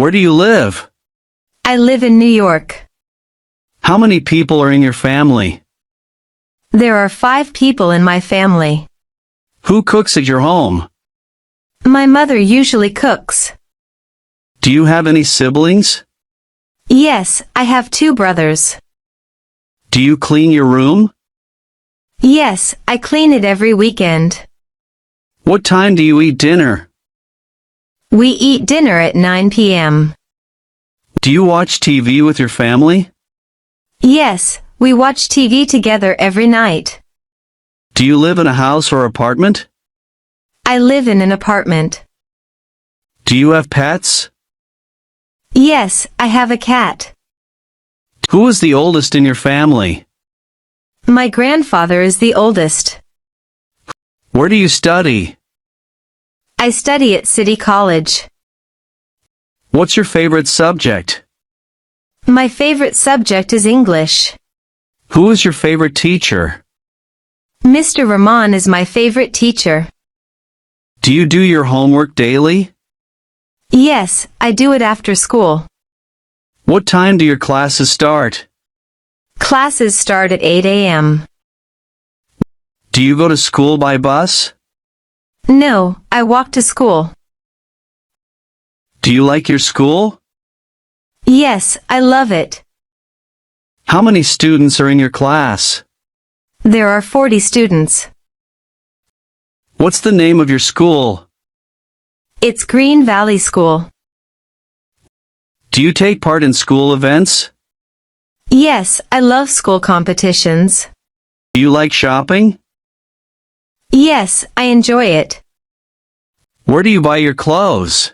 Where do you live? I live in New York. How many people are in your family? There are 5 people in my family. Who cooks at your home? My mother usually cooks. Do you have any siblings? Yes, I have 2 brothers. Do you clean your room? Yes, I clean it every weekend. What time do you eat dinner? We eat dinner at 9 p.m. Do you watch TV with your family? Yes, we watch TV together every night. Do you live in a house or apartment? I live in an apartment. Do you have pets? Yes, I have a cat. Who is the oldest in your family? My grandfather is the oldest. Where do you study? I study at City College. What's your favorite subject? My favorite subject is English. Who is your favorite teacher? Mr. Rahman is my favorite teacher. Do you do your homework daily? Yes, I do it after school. What time do your classes start? Classes start at 8 a.m. Do you go to school by bus? No, I walk to school. Do you like your school? Yes, I love it. How many students are in your class? There are 40 students. What's the name of your school? It's Green Valley School. Do you take part in school events? Yes, I love school competitions. Do you like shopping? Yes, I enjoy it. Where do you buy your clothes?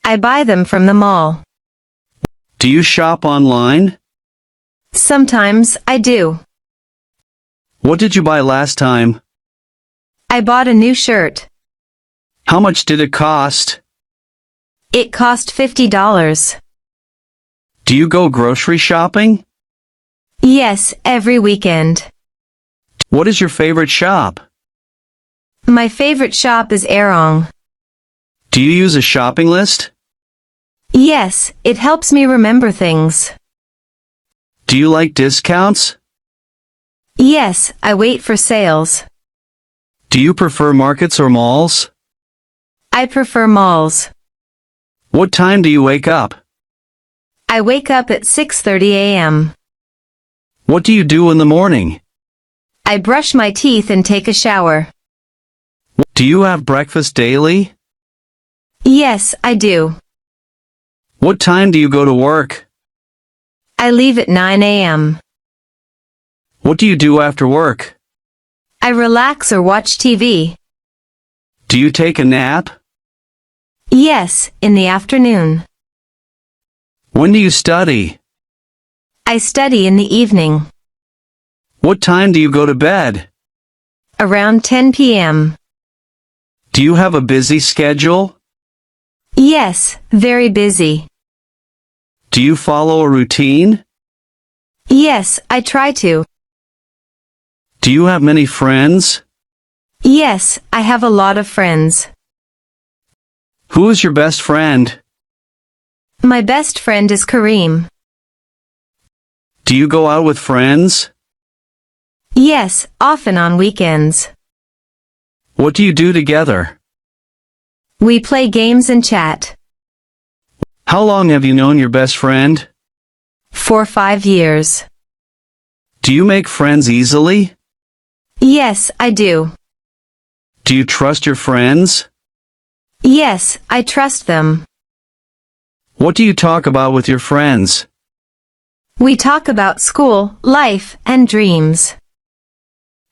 I buy them from the mall. Do you shop online? Sometimes I do. What did you buy last time? I bought a new shirt. How much did it cost? It cost $50. Do you go grocery shopping? Yes, every weekend. What is your favorite shop? My favorite shop is Aerong. Do you use a shopping list? Yes, it helps me remember things. Do you like discounts? Yes, I wait for sales. Do you prefer markets or malls? I prefer malls. What time do you wake up? I wake up at 6:30 a.m. What do you do in the morning? I brush my teeth and take a shower. Do you have breakfast daily? Yes, I do. What time do you go to work? I leave at 9 a.m. What do you do after work? I relax or watch TV. Do you take a nap? Yes, in the afternoon. When do you study? I study in the evening. What time do you go to bed? Around 10 p.m. Do you have a busy schedule? Yes, very busy. Do you follow a routine? Yes, I try to. Do you have many friends? Yes, I have a lot of friends. Who is your best friend? My best friend is Kareem. Do you go out with friends? Yes, often on weekends. What do you do together? We play games and chat. How long have you known your best friend? For 5 years. Do you make friends easily? Yes, I do. Do you trust your friends? Yes, I trust them. What do you talk about with your friends? We talk about school, life, and dreams.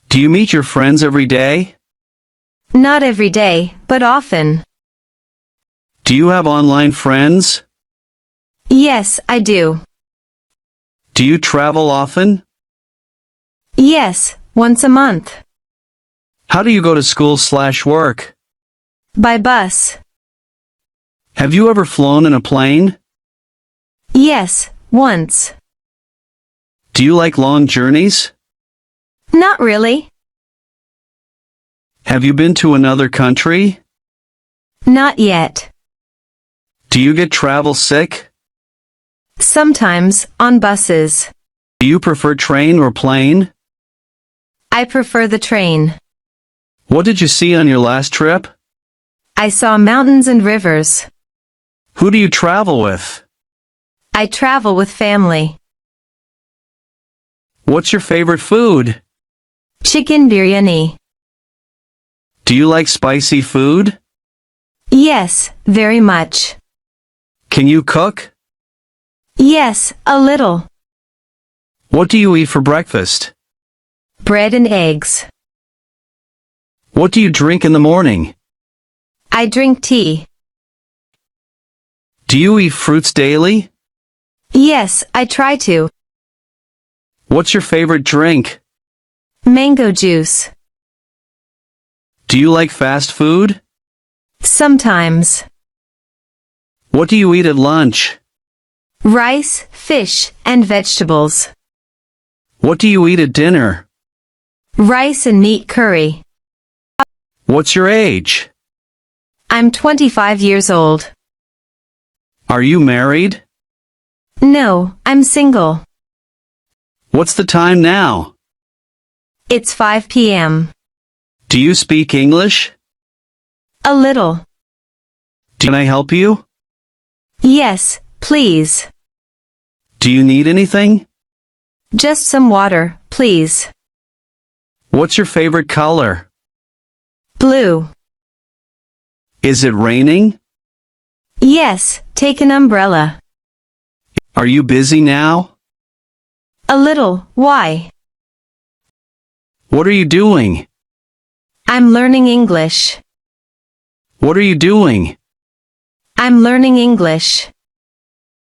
Do you meet your friends every day? Not every day, but often. Do you have online friends? Yes, I do. Do you travel often? Yes, once a month. How do you go to school/work? By bus. Have you ever flown in a plane? Yes, once. Do you like long journeys? Not really. Have you been to another country? Not yet. Do you get travel sick? Sometimes, on buses. Do you prefer train or plane? I prefer the train. What did you see on your last trip? I saw mountains and rivers. Who do you travel with? I travel with family. What's your favorite food? Chicken biryani. Do you like spicy food? Yes, very much. Can you cook? Yes, a little. What do you eat for breakfast? Bread and eggs. What do you drink in the morning? I drink tea. Do you eat fruits daily? Yes, I try to. What's your favorite drink? Mango juice. Do you like fast food? Sometimes. What do you eat at lunch? Rice, fish, and vegetables. What do you eat at dinner? Rice and meat curry. What's your age? I'm 25 years old. Are you married? No, I'm single. What's the time now? It's 5 p.m. Do you speak English? A little. Can I help you? Yes, please. Do you need anything? Just some water, please. What's your favorite color? Blue. Is it raining? Yes, take an umbrella. Are you busy now? A little, why? What are you doing? I'm learning English. What are you doing? I'm learning English.